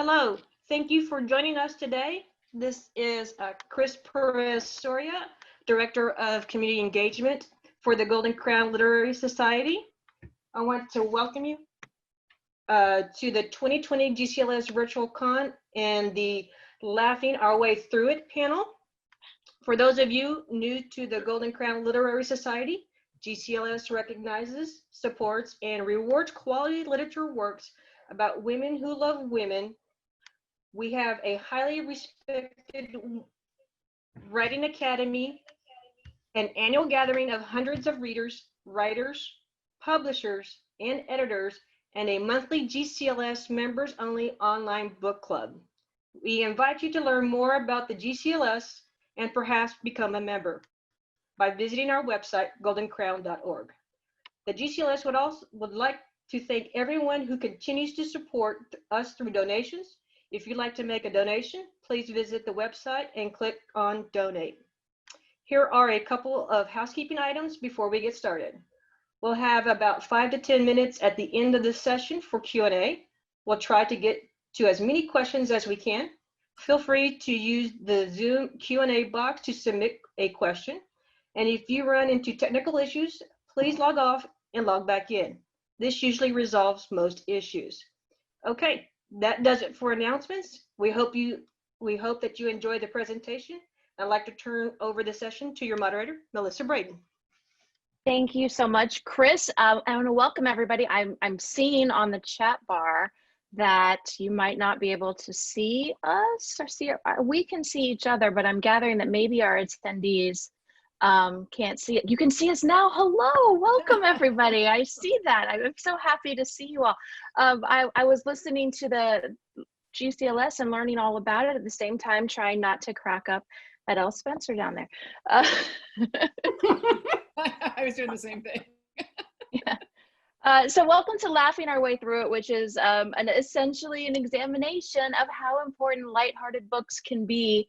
Hello, thank you for joining us today. This is Chris Perez Soria, Director of Community Engagement for the Golden Crown Literary Society. I want to welcome you to the 2020 GCLS Virtual Con and the Laughing Our Way Through It panel. For those of you new to the Golden Crown Literary Society, GCLS recognizes, supports, and rewards quality literature works about women who love women. We have a highly respected writing academy, an annual gathering of hundreds of readers, writers, publishers, and editors, and a monthly GCLS members only online book club. We invite you to learn more about the GCLS and perhaps become a member by visiting our website, goldencrown.org. The GCLS would like to thank everyone who continues to support us through donations. If you'd like to make a donation, please visit the website and click on donate. Here are a couple of housekeeping items before we get started. We'll have about 5 to 10 minutes at the end of the session for Q&A. We'll try to get to as many questions as we can. Feel free to use the Zoom Q&A box to submit a question. And if you run into technical issues, please log off and log back in. This usually resolves most issues. Okay. That does it for announcements. We hope that you enjoy the presentation. I'd like to turn over the session to your moderator, Melissa Braden. Thank you so much, Chris. I want to welcome everybody. I'm seeing on the chat bar that you might not be able to see us or we can see each other, but I'm gathering that maybe our attendees can't see it. You can see us now. Hello, welcome everybody. I see that. I'm so happy to see you all. I was listening to the GCLS and learning all about it at the same time, trying not to crack up at L. Spencer down there. I was doing the same thing. Yeah. So welcome to Laughing Our Way Through It, which is essentially an examination of how important lighthearted books can be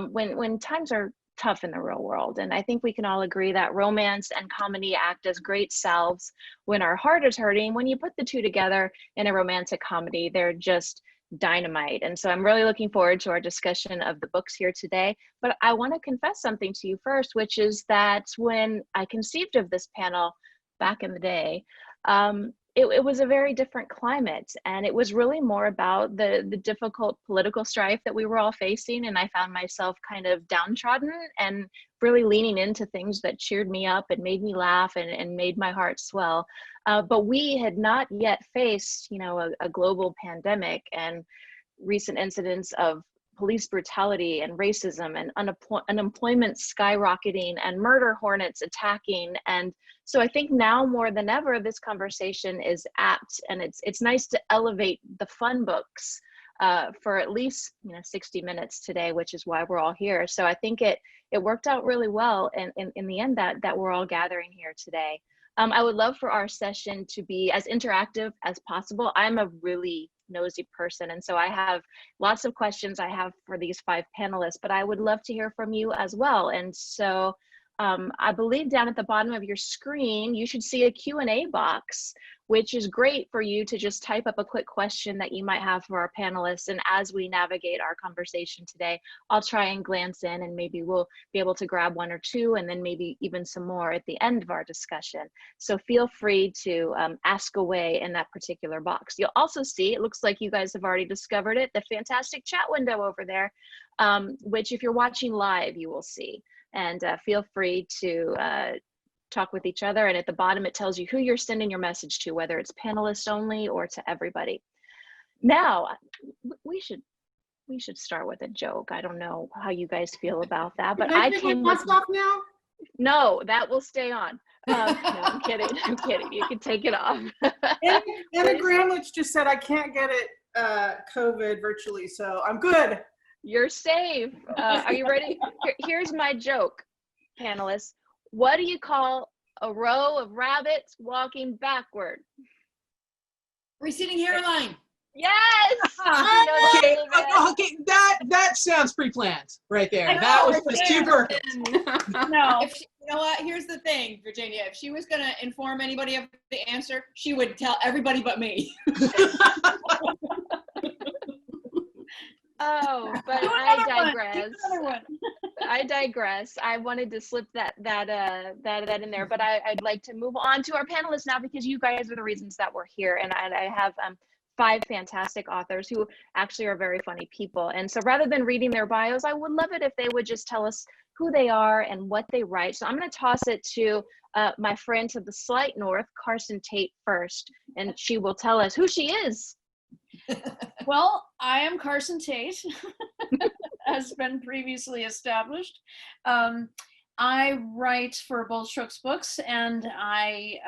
when times are tough in the real world. And I think we can all agree that romance and comedy act as great salves when our heart is hurting. When you put the two together in a romantic comedy, they're just dynamite. And so I'm really looking forward to our discussion of the books here today. But I want to confess something to you first, which is that when I conceived of this panel back in the day, it was a very different climate, and it was really more about the difficult political strife that we were all facing. And I found myself kind of downtrodden and really leaning into things that cheered me up and made me laugh and made my heart swell. But we had not yet faced, a global pandemic and recent incidents of police brutality and racism and unemployment skyrocketing and murder hornets attacking. And so I think now more than ever, this conversation is apt, and it's nice to elevate the fun books for at least 60 minutes today, which is why we're all here. So I think it worked out really well in the end that we're all gathering here today. I would love for our session to be as interactive as possible. I'm a really nosy person, and so I have lots of questions I have for these 5 panelists, but I would love to hear from you as well. And so I believe down at the bottom of your screen, you should see a Q&A box, which is great for you to just type up a quick question that you might have for our panelists. And as we navigate our conversation today, I'll try and glance in, and maybe we'll be able to grab 1 or 2, and then maybe even some more at the end of our discussion. So feel free to ask away in that particular box. You'll also see, it looks like you guys have already discovered it, the fantastic chat window over there, which if you're watching live, you will see. And feel free to talk with each other. And at the bottom, it tells you who you're sending your message to, whether it's panelists only or to everybody. Now, we should start with a joke. I don't know how you guys feel about that, but I came with stuff now. No, that will stay on. No, I'm kidding. I'm kidding. You can take it off. Anna Gramlich just said I can't get it COVID virtually, so I'm good. You're safe. Are you ready? Here's my joke, panelists. What do you call a row of rabbits walking backward? Receding hairline. Yes. Okay, that sounds pre-planned right there. That was just too perfect. No. You know what? Here's the thing, Virginia. If she was going to inform anybody of the answer, she would tell everybody but me. Oh, but Do I another one. Do digress. another one. I digress. I wanted to slip that in there, but I'd like to move on to our panelists now because you guys are the reasons that we're here, and I have 5 fantastic authors who actually are very funny people. And so rather than reading their bios, I would love it if they would just tell us who they are and what they write. So I'm going to toss it to my friend to the slight north, Carson Tate, first, and she will tell us who she is. Well, I am Carson Tate, has been previously established. I write for Bold Strokes Books, and I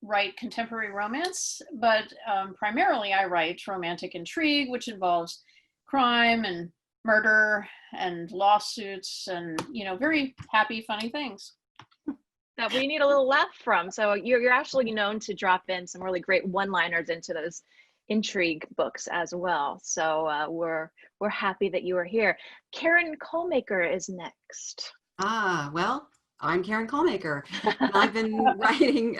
write contemporary romance, but primarily I write romantic intrigue, which involves crime and murder and lawsuits and, you know, very happy, funny things. That we need a little laugh from. So you're actually known to drop in some really great one-liners into those intrigue books as well. So we're happy that you are here. Karen Colemaker is next. Well, I'm Karen Colemaker. And I've been writing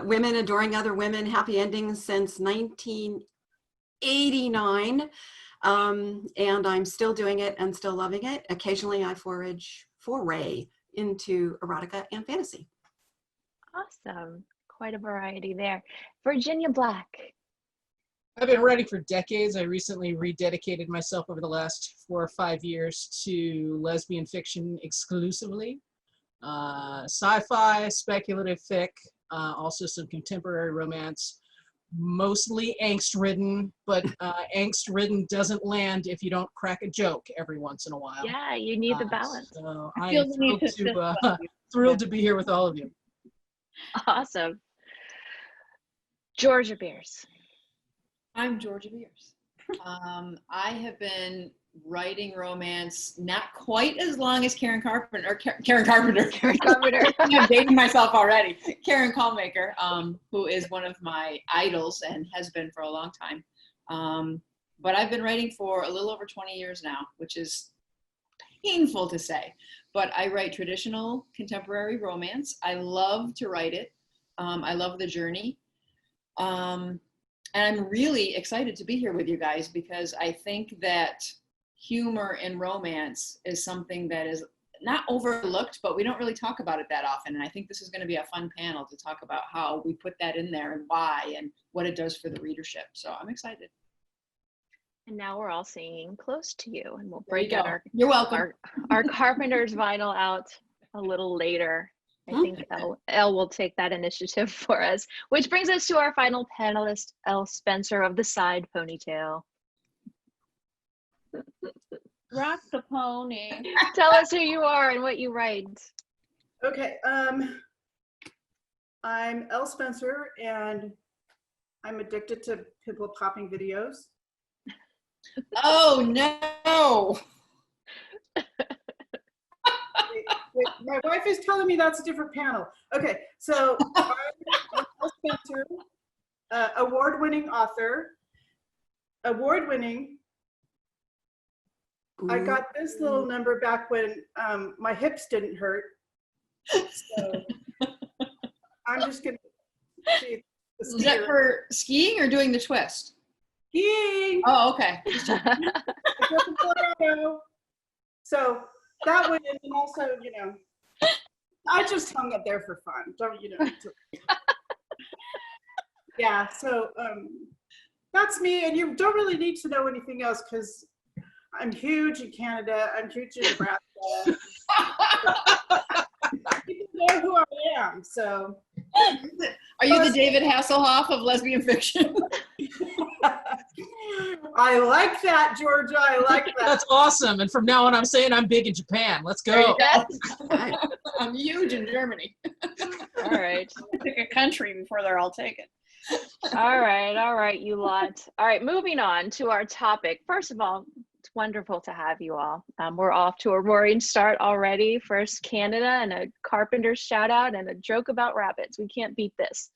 women adoring other women, happy endings since 1989. And I'm still doing it and still loving it. Occasionally I foray into erotica and fantasy. Awesome. Quite a variety there. Virginia Black. I've been writing for decades. I recently rededicated myself over the last 4 or 5 years to lesbian fiction exclusively. Sci-fi, speculative fic, also some contemporary romance, mostly angst-ridden, but angst-ridden doesn't land if you don't crack a joke every once in a while. Yeah, you need the balance. So I I feel am the need thrilled to be here with all of you. Awesome. Georgia Beers. I'm Georgia Beers. I have been writing romance not quite as long as Karen Carpenter. Karen Carpenter. I'm dating myself already. Karen Colemaker, who is one of my idols and has been for a long time. But I've been writing for a little over 20 years now, which is painful to say. But I write traditional contemporary romance. I love to write it. I love the journey. And I'm really excited to be here with you guys because I think that humor in romance is something that is not overlooked, but we don't really talk about it that often. And I think this is going to be a fun panel to talk about how we put that in there and why and what it does for the readership. So I'm excited. And now we're all singing Close to You, and we'll There you break out go. You're welcome. our Carpenter's vinyl out a little later. I think Elle will take that initiative for us, which brings us to our final panelist, Elle Spencer of the Side Ponytail. Rock the pony. Tell us who you are and what you write. Okay, I'm Elle Spencer, and I'm addicted to pimple popping videos. Oh no! Wait, my wife is telling me that's a different panel. Okay, so I'm Elle Spencer, award-winning author, award-winning. I got this little number back when my hips didn't hurt. So I'm just gonna see. Is that for skiing or doing the twist? Skiing. Oh, okay. So that way, and also, you know, I just hung it there for fun. Don't, you know. Yeah, so that's me, and you don't really need to know anything else because I'm huge in Canada. I'm huge in Nebraska. People know who I am, so. Are you the David Hasselhoff of lesbian fiction? I like that, Georgia. I like that. That's awesome. And from now on, I'm saying I'm big in Japan. Let's go. I'm huge in Germany. All right. Pick a country before they're all taken. All right, you lot. All right, moving on to our topic. First of all, it's wonderful to have you all. We're off to a roaring start already. First Canada and a Carpenter shout out and a joke about rabbits. We can't beat this.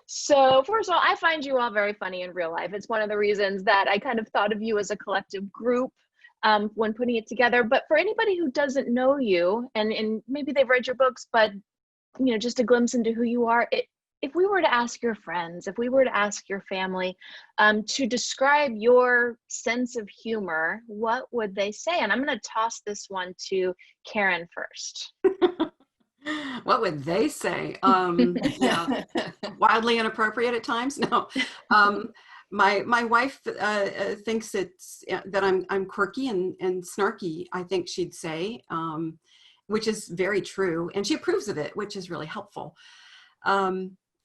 So first of all, I find you all very funny in real life. It's one of the reasons that I kind of thought of you as a collective group when putting it together. But for anybody who doesn't know you, and maybe they've read your books, but you know, just a glimpse into who you are, if we were to ask your friends, if we were to ask your family to describe your sense of humor, what would they say? And I'm going to toss this one to Karen first. What would they say? Yeah, wildly inappropriate at times. No, my wife thinks it's that I'm quirky and snarky. I think she'd say, which is very true, and she approves of it, which is really helpful.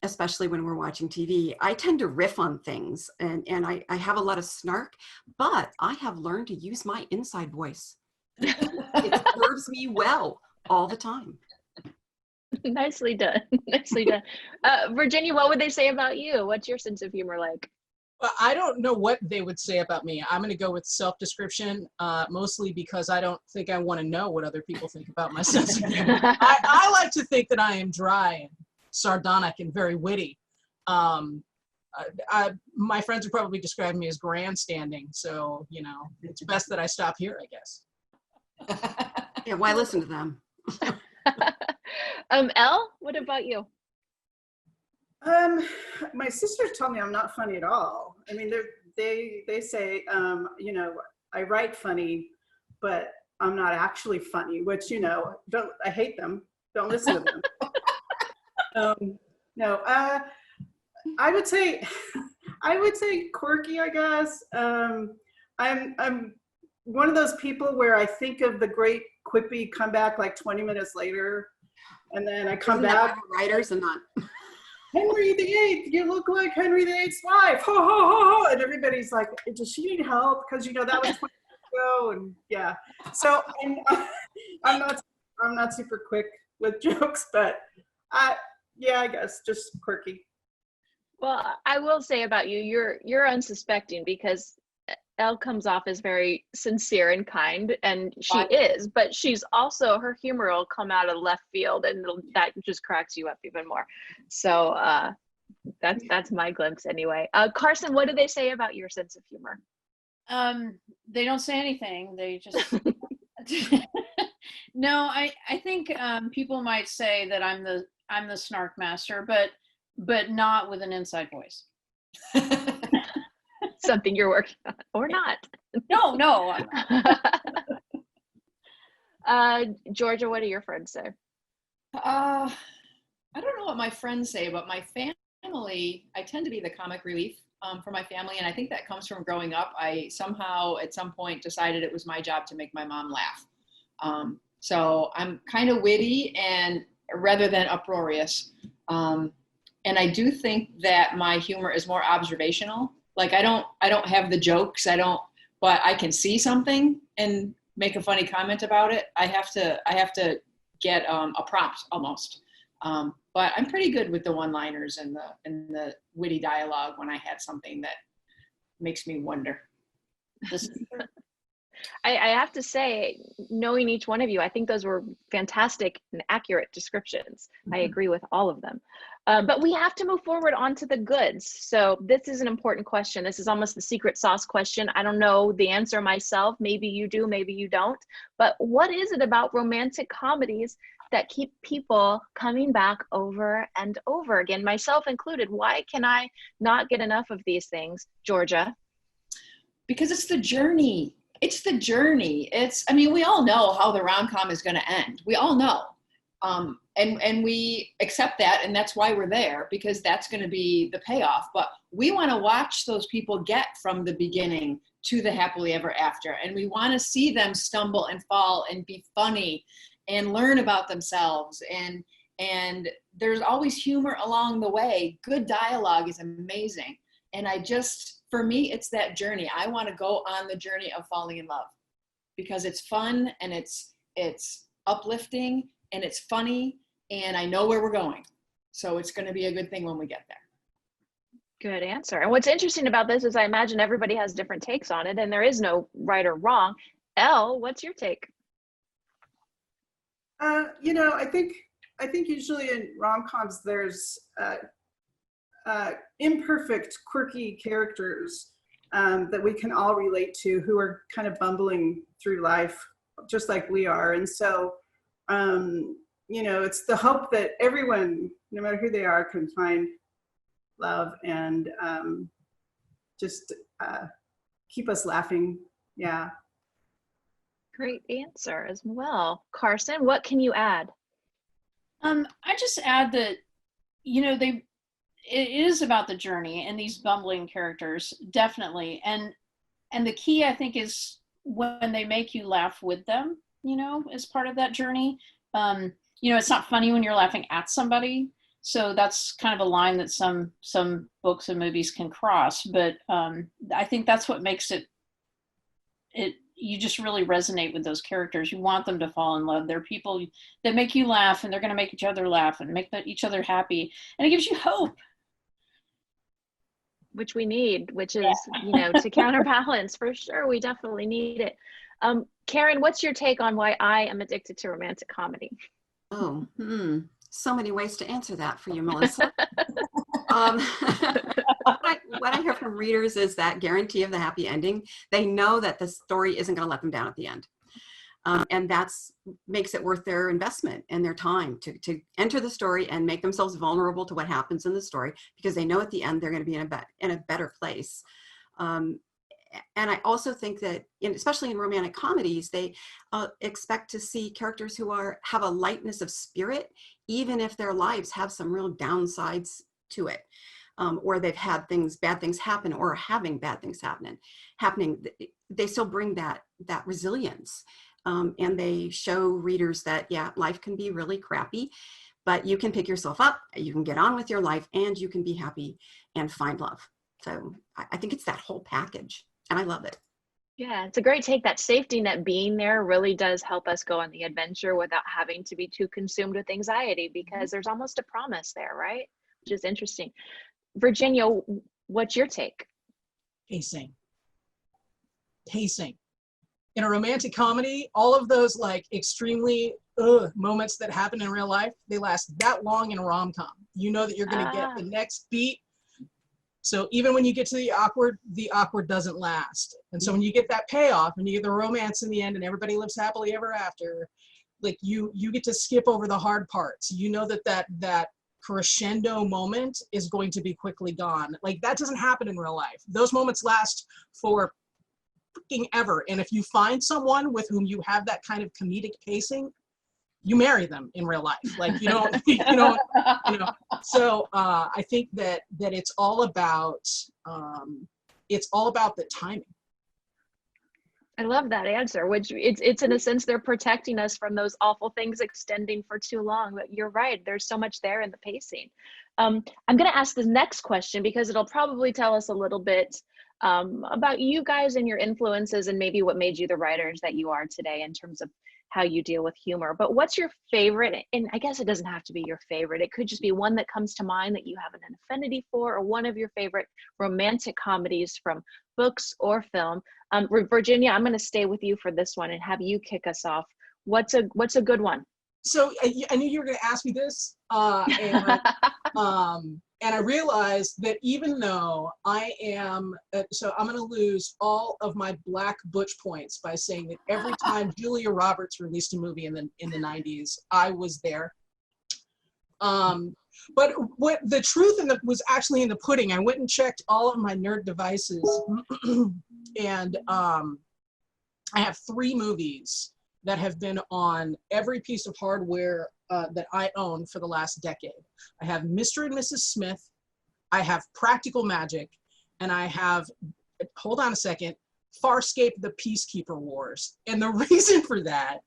Especially when we're watching TV. I tend to riff on things and I have a lot of snark, but I have learned to use my inside voice. It serves me well all the time. Nicely done. Nicely done. Virginia, what would they say about you? What's your sense of humor like? Well, I don't know what they would say about me. I'm going to go with self-description, mostly because I don't think I want to know what other people think about my sense of humor. I like to think that I am dry and sardonic and very witty. My friends would probably describe me as grandstanding, so it's best that I stop here, I guess. Yeah, why listen to them? Elle, what about you? My sisters tell me I'm not funny at all. I mean, they say, I write funny, but I'm not actually funny, which, I hate them. Don't listen to them. No, I would say quirky, I guess. I'm one of those people where I think of the great quippy comeback like 20 minutes later, and then I come back. Writers and not. Henry VIII, you look like Henry VIII's wife. Ho, ho, ho, ho. And everybody's like, does she need help? Because, that was 20 years ago. And yeah. So I'm not super quick with jokes, but yeah, I guess just quirky. Well, I will say about you, you're unsuspecting because Elle comes off as very sincere and kind, and she is, but she's also, her humor will come out of left field, and that just cracks you up even more. So that's my glimpse anyway. Carson, what do they say about your sense of humor? They don't say anything. They just no. I think people might say that I'm the snark master, but not with an inside voice. Something you're working on, or not. No. Georgia, what do your friends say? I don't know what my friends say, but my family, I tend to be the comic relief for my family, and I think that comes from growing up. I somehow at some point decided it was my job to make my mom laugh. So I'm kind of witty and rather than uproarious. And I do think that my humor is more observational. Like I don't have the jokes, but I can see something and make a funny comment about it. I have to get a prompt almost. But I'm pretty good with the one-liners and the witty dialogue when I have something that makes me wonder. I have to say, knowing each one of you, I think those were fantastic and accurate descriptions. I agree with all of them. But we have to move forward onto the goods. So this is an important question. This is almost the secret sauce question. I don't know the answer myself. Maybe you do, maybe you don't. But what is it about romantic comedies that keep people coming back over and over again, myself included? Why can I not get enough of these things, Georgia? Because it's the journey. It's the journey. We all know how the rom-com is going to end. We all know. And we accept that, and that's why we're there, because that's going to be the payoff. But we want to watch those people get from the beginning to the happily ever after. And we want to see them stumble and fall and be funny and learn about themselves. And there's always humor along the way. Good dialogue is amazing. And for me, it's that journey. I want to go on the journey of falling in love because it's fun and it's uplifting and it's funny and I know where we're going. So it's going to be a good thing when we get there. Good answer. And what's interesting about this is I imagine everybody has different takes on it and there is no right or wrong. Elle, what's your take? I think usually in rom-coms there's imperfect, quirky characters that we can all relate to who are kind of bumbling through life just like we are. And so you know, it's the hope that everyone, no matter who they are, can find love and just keep us laughing. Yeah. Great answer as well. Carson, what can you add? I just add that, you know, it is about the journey and these bumbling characters, definitely. And the key, I think, is when they make you laugh with them, you know, as part of that journey. You know, it's not funny when you're laughing at somebody. So that's kind of a line that some books and movies can cross. But I think that's what makes it you just really resonate with those characters. You want them to fall in love. They're people that make you laugh, and they're going to make each other laugh and make each other happy. And it gives you hope. Which we need, which is, you know, to counterbalance, for sure. We definitely need it. Karen, what's your take on why I am addicted to romantic comedy? Oh, so many ways to answer that for you, Melissa. What I hear from readers is that guarantee of the happy ending. They know that the story isn't going to let them down at the end. And that's makes it worth their investment and their time to enter the story and make themselves vulnerable to what happens in the story, because they know at the end they're going to be in a better place. And I also think that, especially in romantic comedies, they expect to see characters who have a lightness of spirit, even if their lives have some real downsides to it, or they've had bad things happen, or are having bad things happening. They still bring that resilience, and they show readers that, yeah, life can be really crappy, but you can pick yourself up, you can get on with your life, and you can be happy and find love. So I think it's that whole package. And I love it. Yeah, it's a great take. That safety net being there really does help us go on the adventure without having to be too consumed with anxiety, because there's almost a promise there, right? Which is interesting. Virginia, what's your take? Pacing. In a romantic comedy, all of those like extremely moments that happen in real life, they last that long in a rom-com. You know that you're going to get the next beat. So even when you get to the awkward doesn't last. And so when you get that payoff and you get the romance in the end and everybody lives happily ever after, like you get to skip over the hard parts. You know that crescendo moment is going to be quickly gone. Like that doesn't happen in real life. Those moments last for freaking ever. And if you find someone with whom you have that kind of comedic pacing, you marry them in real life. Like you don't, you know. So I think that it's all about the timing. I love that answer, which it's in a sense they're protecting us from those awful things extending for too long. But you're right, there's so much there in the pacing. I'm going to ask the next question because it'll probably tell us a little bit about you guys and your influences and maybe what made you the writers that you are today in terms of how you deal with humor. But what's your favorite? And I guess it doesn't have to be your favorite. It could just be one that comes to mind that you have an affinity for, or one of your favorite romantic comedies from books or film. Virginia, I'm going to stay with you for this one and have you kick us off. What's a good one? So I knew you were going to ask me this, and I realized that even though I am, so I'm going to lose all of my Black Butch points by saying that every time Julia Roberts released a movie in the 90s, I was there. But what the truth was actually in the pudding. I went and checked all of my nerd devices, and I have 3 movies that have been on every piece of hardware that I own for the last decade. I have Mr. and Mrs. Smith, I have Practical Magic, and I have, hold on a second, Farscape: The Peacekeeper Wars. And the reason for that,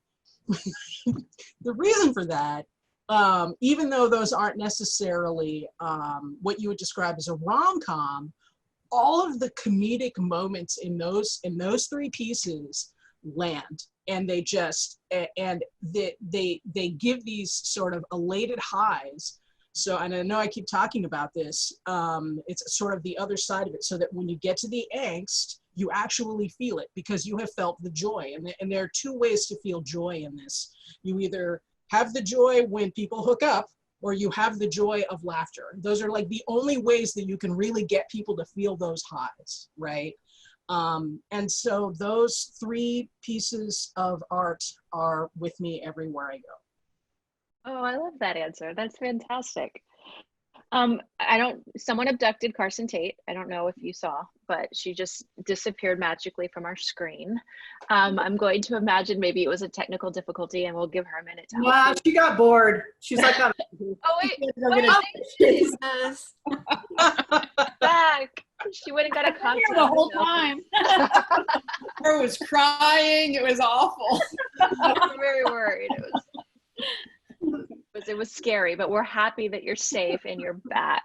even though those aren't necessarily what you would describe as a rom-com, all of the comedic moments in those 3 pieces land, and they just they give these sort of elated highs. So, and I know I keep talking about this, it's sort of the other side of it, so that when you get to the angst, you actually feel it because you have felt the joy. And there are 2 ways to feel joy in this. You either have the joy when people hook up, or you have the joy of laughter. Those are like the only ways that you can really get people to feel those highs, right? And so those 3 pieces of art are with me everywhere I go. Oh, I love that answer. That's fantastic. Someone abducted Carson Tate. I don't know if you saw, but she just disappeared magically from our screen. I'm going to imagine maybe it was a technical difficulty and we'll give her a minute to help. Yeah, she got bored. She's like, Oh, wait, Jesus. back. She went and got a cocktail. The whole time. I was crying. It was awful. I'm very worried. It was scary, but we're happy that you're safe and you're back.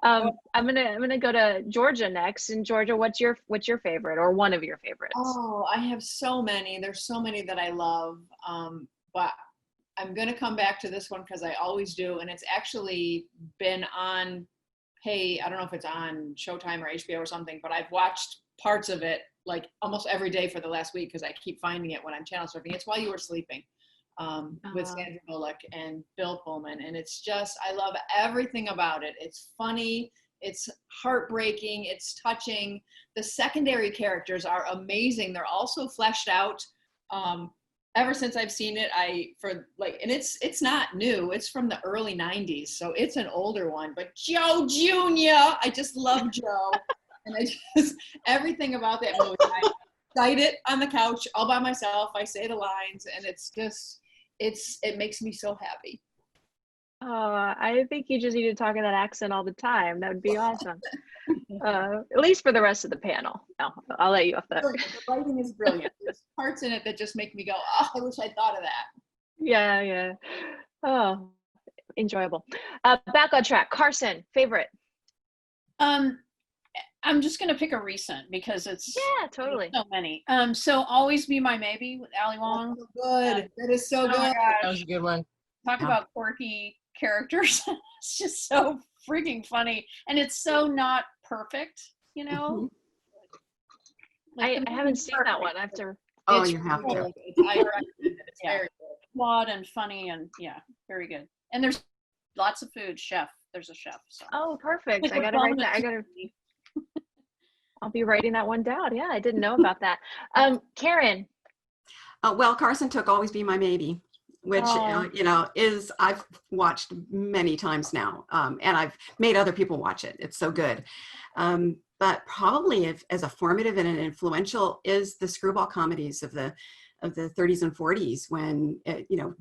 I'm gonna go to Georgia next. And Georgia, what's your favorite or one of your favorites? Oh, I have so many. There's so many that I love. But I'm gonna come back to this one because I always do, and it's actually been on. Hey, I don't know if it's on Showtime or HBO or something, but I've watched parts of it like almost every day for the last week because I keep finding it when I'm channel surfing. It's While You Were Sleeping. With Sandra Bullock and Bill Pullman. And it's just, I love everything about it. It's funny, it's heartbreaking, it's touching. The secondary characters are amazing. They're also fleshed out. Ever since I've seen it, and it's not new, it's from the early 90s. So it's an older one, but Joe Jr., I just love Joe. And everything about that movie, I cite it on the couch all by myself. I say the lines and it's just, it makes me so happy. I think you just need to talk in that accent all the time. That would be awesome. At least for the rest of the panel. No, I'll let you off that. The writing is brilliant. There's parts in it that just make me go, oh, I wish I thought of that. Yeah. Oh, enjoyable. Back on track. Carson, favorite? I'm just gonna pick a recent because it's totally so many. So Always Be My Maybe with Ali Wong. That's so good. That is so Oh my good. gosh. That was a good one. Talk about quirky characters. It's just so freaking funny, and it's so not perfect, you know. I haven't seen that one. I have to. Oh, It's you have to. really good. I recommend it. It's Yeah. very good. Flawed and funny, and very good. And there's lots of food. There's a chef. So. Oh, perfect. Like I gotta write that. I'll be writing that one down. Yeah, I didn't know about that. Karen. Well, Carson took Always Be My Maybe, which, I've watched many times now, and I've made other people watch it. It's so good. But probably as a formative and an influential is the screwball comedies of the 30s and 40s when,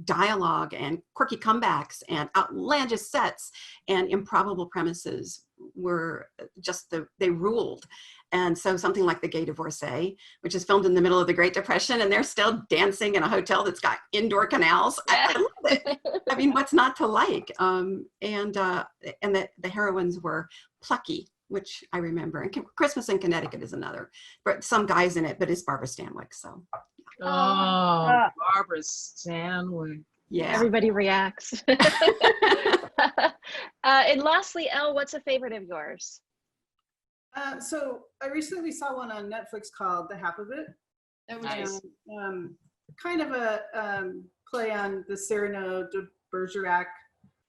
dialogue and quirky comebacks and outlandish sets and improbable premises were just they ruled. And so something like The Gay Divorcee, which is filmed in the middle of the Great Depression, and they're still dancing in a hotel that's got indoor canals. I love it. I mean, what's not to like? And the heroines were plucky, which I remember. And Christmas in Connecticut is another. But some guy's in it, but it's Barbara Stanwyck. So. Oh, Barbara Stanwyck. Yeah. Everybody reacts. And lastly, Elle, what's a favorite of yours? So I recently saw one on Netflix called The Half of It. That was Nice. Kind of a play on the Cyrano de Bergerac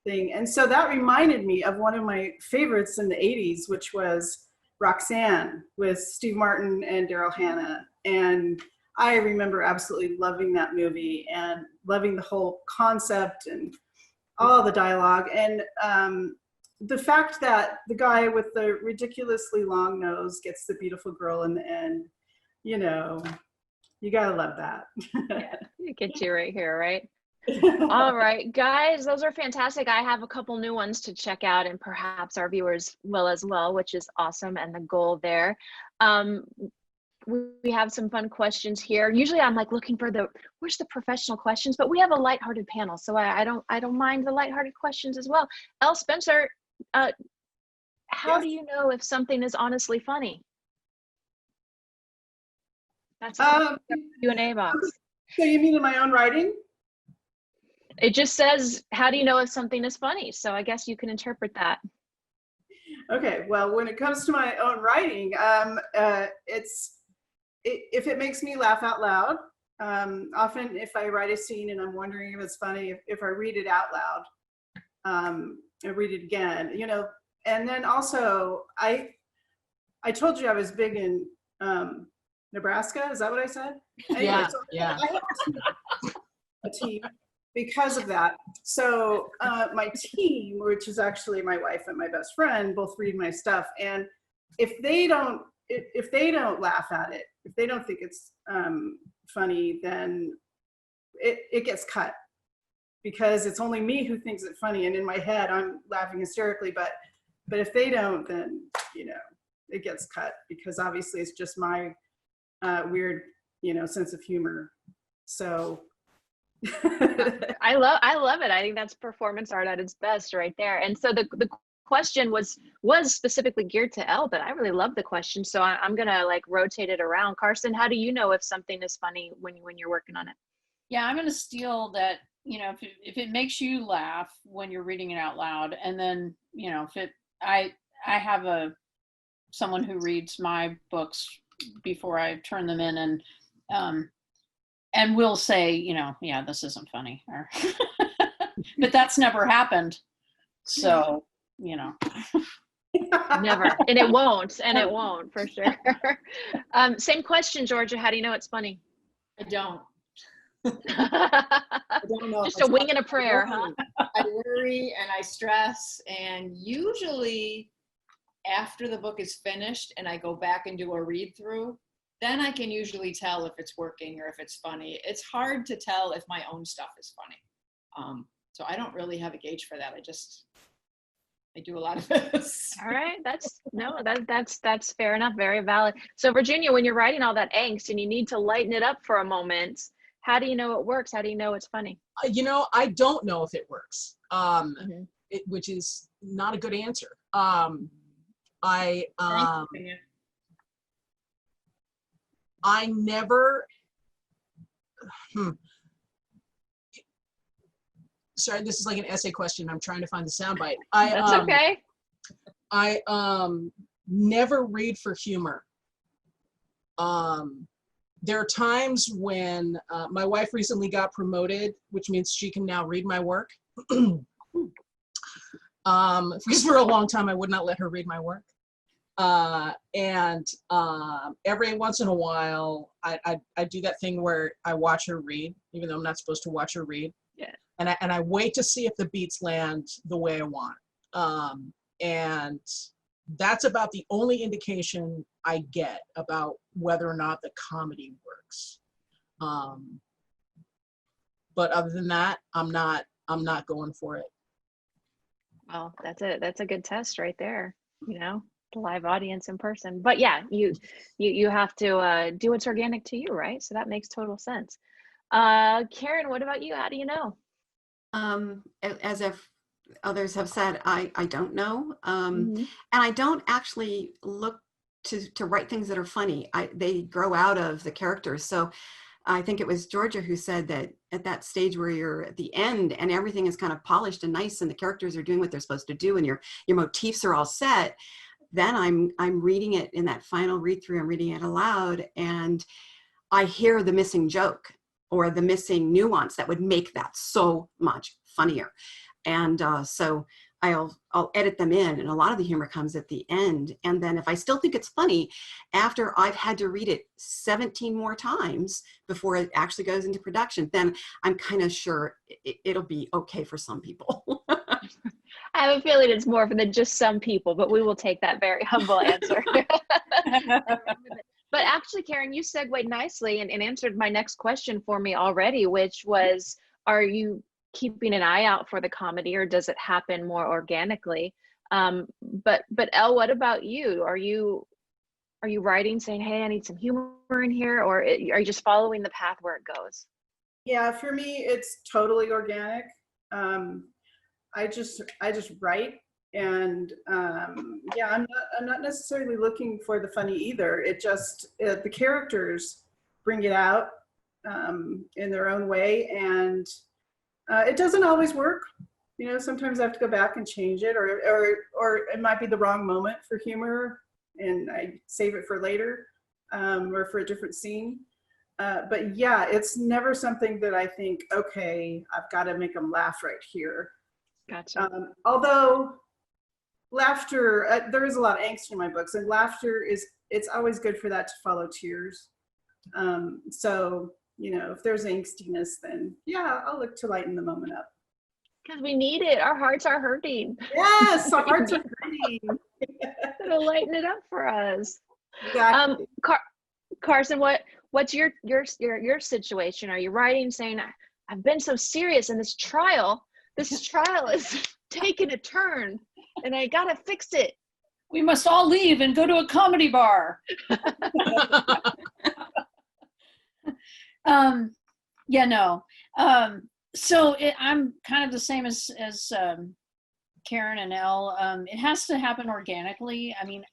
thing. And so that reminded me of one of my favorites in the 80s, which was Roxanne with Steve Martin and Daryl Hannah. And I remember absolutely loving that movie and loving the whole concept and all the dialogue. And the fact that the guy with the ridiculously long nose gets the beautiful girl in the end, you gotta love that. It gets you right here, right? All right, guys, those are fantastic. I have a couple new ones to check out, and perhaps our viewers will as well, which is awesome, and the goal there. We have some fun questions here. Usually I'm like looking for where's the professional questions, but we have a lighthearted panel, so I don't mind the lighthearted questions as well. Elle, Spencer, how do you know if something is honestly funny? That's the Q&A box. So you mean in my own writing? It just says, how do you know if something is funny? So I guess you can interpret that. Okay, well, when it comes to my own writing, if it makes me laugh out loud, often if I write a scene and I'm wondering if it's funny, if I read it out loud, I read it again, and then also I told you I was big in Nebraska. Is that what I said? Anyway, Yeah, so yeah. I have a team because of that. So my team, which is actually my wife and my best friend, both read my stuff, and if they don't laugh at it, if they don't think it's funny, then it gets cut, because it's only me who thinks it funny, and in my head I'm laughing hysterically. But if they don't, then it gets cut, because obviously it's just my weird sense of humor. So I love it. I think that's performance art at its best right there. And so the question was specifically geared to Elle, but I really love the question. So I'm gonna like rotate it around. Carson, how do you know if something is funny when you're working on it? Yeah, I'm gonna steal that. If it makes you laugh when you're reading it out loud, and then I have someone who reads my books before I turn them in, and will say, yeah, this isn't funny, but that's never happened. So, Never, and it won't for sure. Same question, Georgia. How do you know it's funny? I don't. I don't know. Just a wing and a prayer, huh? I worry and I stress, and usually after the book is finished and I go back and do a read through, then I can usually tell if it's working or if it's funny. It's hard to tell if my own stuff is funny. So I don't really have a gauge for that. I do a lot of this. All right, that's fair enough. Very valid. So Virginia, when you're writing all that angst and you need to lighten it up for a moment, how do you know it works? How do you know it's funny? I don't know if it works, which is not a good answer. I never, sorry, this is like an essay question. I'm trying to find the soundbite. That's okay. I never read for humor. There are times when my wife recently got promoted, which means she can now read my work. Because for a long time I would not let her read my work. And every once in a while I do that thing where I watch her read, even though I'm not supposed to watch her read. Yeah. And I wait to see if the beats land the way I want. And that's about the only indication I get about whether or not the comedy works. But other than that, I'm not going for it. Well, that's a good test right there. The live audience in person. But yeah, you have to do what's organic to you, right? So that makes total sense. Karen, what about you? How do you know? As if others have said, I don't know. And I don't actually look to write things that are funny. They grow out of the characters. So I think it was Georgia who said that at that stage where you're at the end and everything is kind of polished and nice and the characters are doing what they're supposed to do and your motifs are all set, then I'm reading it in that final read through, I'm reading it aloud, and I hear the missing joke or the missing nuance that would make that so much funnier. And so I'll edit them in, and a lot of the humor comes at the end. And then if I still think it's funny after I've had to read it 17 more times before it actually goes into production, then I'm kind of sure it'll be okay for some people. I have a feeling it's more than just some people, but we will take that very humble answer. But actually, Karen, you segued nicely and answered my next question for me already, which was, are you keeping an eye out for the comedy, or does it happen more organically? But Elle, what about you? Are you writing saying, hey, I need some humor in here, or are you just following the path where it goes? Yeah, for me, it's totally organic. I just write, and yeah, I'm not necessarily looking for the funny either. It just the characters bring it out in their own way, and it doesn't always work. Sometimes I have to go back and change it, or it might be the wrong moment for humor, and I save it for later, or for a different scene. But yeah, it's never something that I think, okay, I've got to make them laugh right here. Gotcha. Although laughter, there is a lot of angst in my books, and laughter it's always good for that to follow tears. So if there's angstiness, then yeah, I'll look to lighten the moment up. Because we need it. Our hearts are hurting. Yes, our hearts are hurting. It'll lighten it up for us. Exactly. Carson, what's your situation? Are you writing saying, I've been so serious in this trial is taking a turn and I gotta fix it. We must all leave and go to a comedy bar. Yeah, no. So I'm kind of the same as Karen and Elle. It has to happen organically. I mean,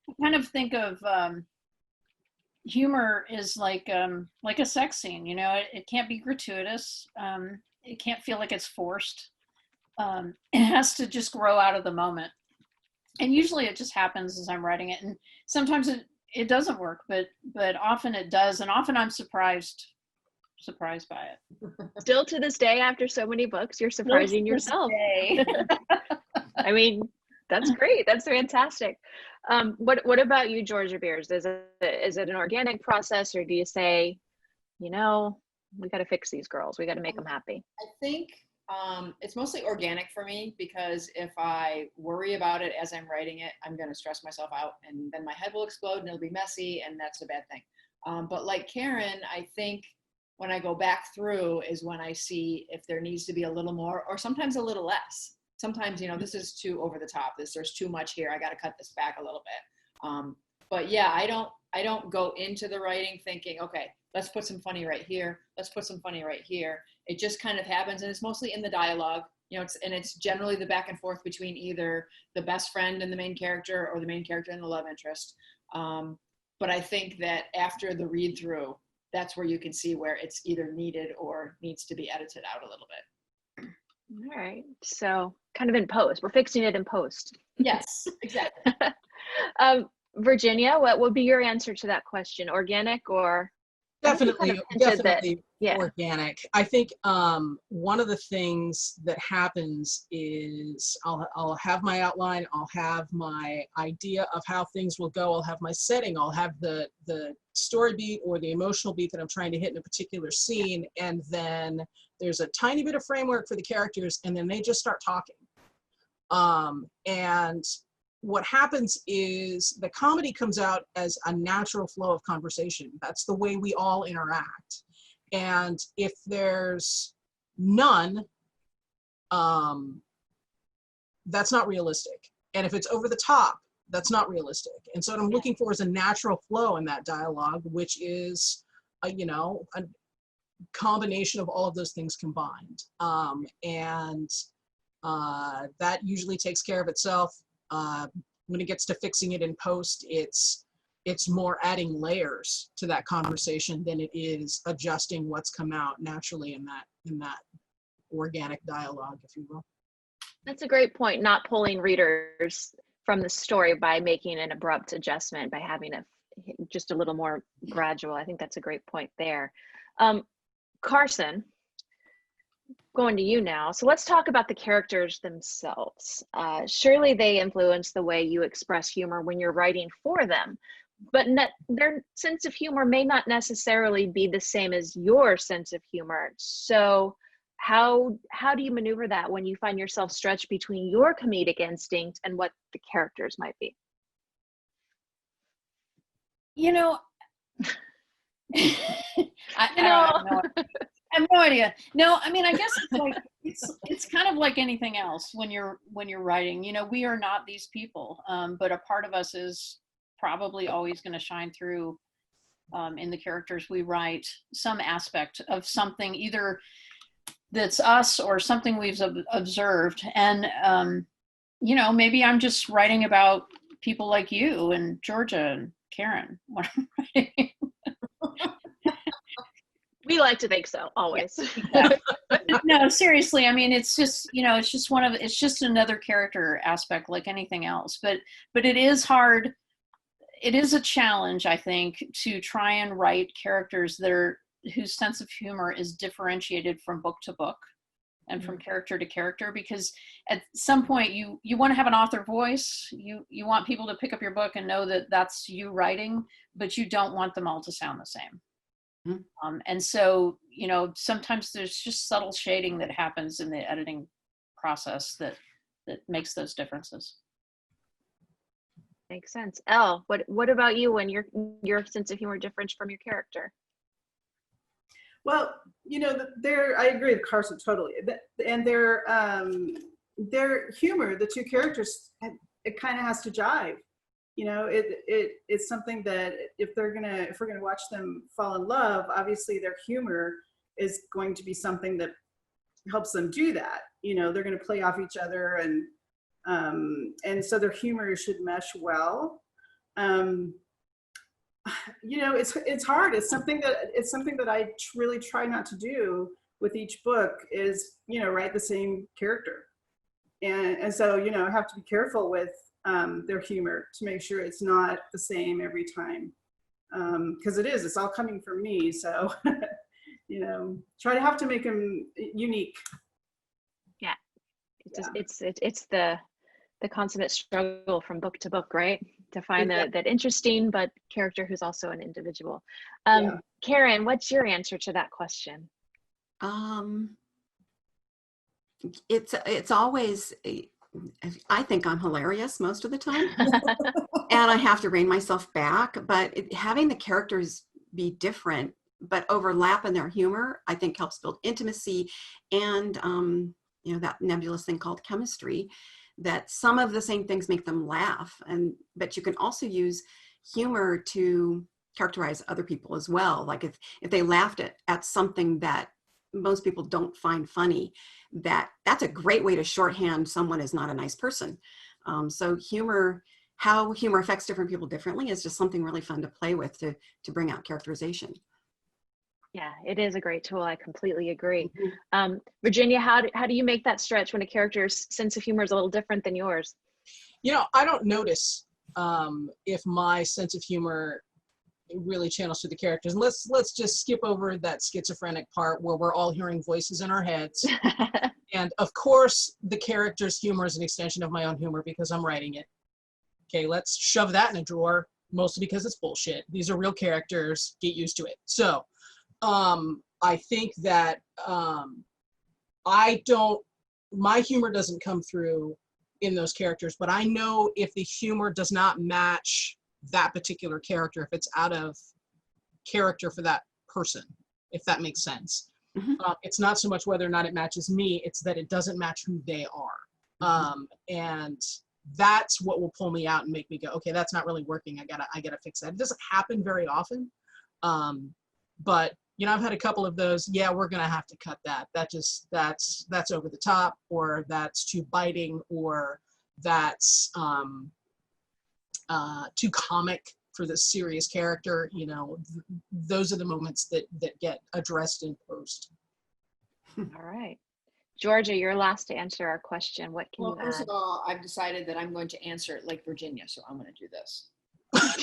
I kind of think of humor is like a sex scene. It can't be gratuitous. It can't feel like it's forced. It has to just grow out of the moment. And usually it just happens as I'm writing it. And sometimes it doesn't work, but often it does. And often I'm surprised by it. Still to this day, after so many books, you're surprising yourself. I mean, that's great. That's fantastic. What about you, Georgia Beers? Is it an organic process, or do you say, we got to fix these girls. We got to make them happy? I think it's mostly organic for me, because if I worry about it as I'm writing it, I'm going to stress myself out, and then my head will explode and it'll be messy, and that's a bad thing. But like Karen, I think when I go back through is when I see if there needs to be a little more, or sometimes a little less. Sometimes, this is too over the top. There's too much here. I got to cut this back a little bit. But yeah, I don't go into the writing thinking, okay, let's put some funny right here. Let's put some funny right here. It just kind of happens, and it's mostly in the dialogue. It's generally the back and forth between either the best friend and the main character, or the main character and the love interest. But I think that after the read through, that's where you can see where it's either needed or needs to be edited out a little bit. All right. So kind of in post. We're fixing it in post. Yes, exactly. Virginia, what would be your answer to that question? Organic or? Definitely Yeah. organic. I think one of the things that happens is I'll have my outline, I'll have my idea of how things will go, I'll have my setting, I'll have the story beat or the emotional beat that I'm trying to hit in a particular scene, and then there's a tiny bit of framework for the characters, and then they just start talking. And what happens is the comedy comes out as a natural flow of conversation. That's the way we all interact. And if there's none, that's not realistic. And if it's over the top, that's not realistic. And so what I'm looking for is a natural flow in that dialogue, which is, a combination of all of those things combined. That usually takes care of itself. When it gets to fixing it in post, it's more adding layers to that conversation than it is adjusting what's come out naturally in that organic dialogue, if you will. That's a great point. Not pulling readers from the story by making an abrupt adjustment, by having it just a little more gradual. I think that's a great point there. Carson, going to you now. So let's talk about the characters themselves. Surely they influence the way you express humor when you're writing for them, but their sense of humor may not necessarily be the same as your sense of humor. So how do you maneuver that when you find yourself stretched between your comedic instinct and what the characters might be? I have no idea. No, I mean, I guess it's like it's kind of like anything else when you're writing. We are not these people, but a part of us is probably always going to shine through in the characters we write. Some aspect of something, either that's us or something we've observed. And maybe I'm just writing about people like you and Georgia and Karen when I'm writing. We like to think so, always. Yeah. No, seriously. I mean, it's just, it's just another character aspect like anything else. But it is hard. It is a challenge, I think, to try and write characters whose sense of humor is differentiated from book to book and from character to character, because at some point you want to have an author voice. You want people to pick up your book and know that that's you writing, but you don't want them all to sound the same. And so, you know, sometimes there's just subtle shading that happens in the editing process that makes those differences. Makes sense. Elle, what about you when your sense of humor differs from your character? Well, you know, I agree with Carson totally. And their humor, the two characters, it kind of has to jive. You know, it's something that if we're gonna watch them fall in love, obviously their humor is going to be something that helps them do that. You know, they're gonna play off each other, and so their humor should mesh well. You know, it's hard. It's something that I really try not to do with each book is, you know, write the same character. And so, you know, I have to be careful with their humor to make sure it's not the same every time. Because it's all coming from me. So, you know, try to have to make them unique. Yeah. It's the consummate struggle from book to book, right? To find that interesting but character who's also an individual. Karen, what's your answer to that question? It's always, I think I'm hilarious most of the time, and I have to rein myself back, but having the characters be different but overlap in their humor, I think helps build intimacy and you know, that nebulous thing called chemistry, that some of the same things make them laugh, but you can also use humor to characterize other people as well. Like if they laughed at something that most people don't find funny, that's a great way to shorthand someone is not a nice person. So how humor affects different people differently is just something really fun to play with to bring out characterization. Yeah, it is a great tool. I completely agree. Virginia, how do you make that stretch when a character's sense of humor is a little different than yours? You know, I don't notice if my sense of humor really channels through the characters. And let's just skip over that schizophrenic part where we're all hearing voices in our heads. And of course, the character's humor is an extension of my own humor because I'm writing it. Okay, let's shove that in a drawer, mostly because it's bullshit. These are real characters. Get used to it. So, I think that my humor doesn't come through in those characters, but I know if the humor does not match that particular character, if it's out of character for that person, if that makes sense. It's not so much whether or not it matches me, it's that it doesn't match who they are. And that's what will pull me out and make me go, okay, that's not really working. I gotta fix that. It doesn't happen very often. But you know, I've had a couple of those. Yeah, we're gonna have to cut that. That's over the top, or that's too biting, or that's too comic for this serious character. You know, those are the moments that get addressed in post. All right, Georgia, you're last to answer our question. What can you add? First of all, I've decided that I'm going to answer it like Virginia, so I'm going to do this. I'm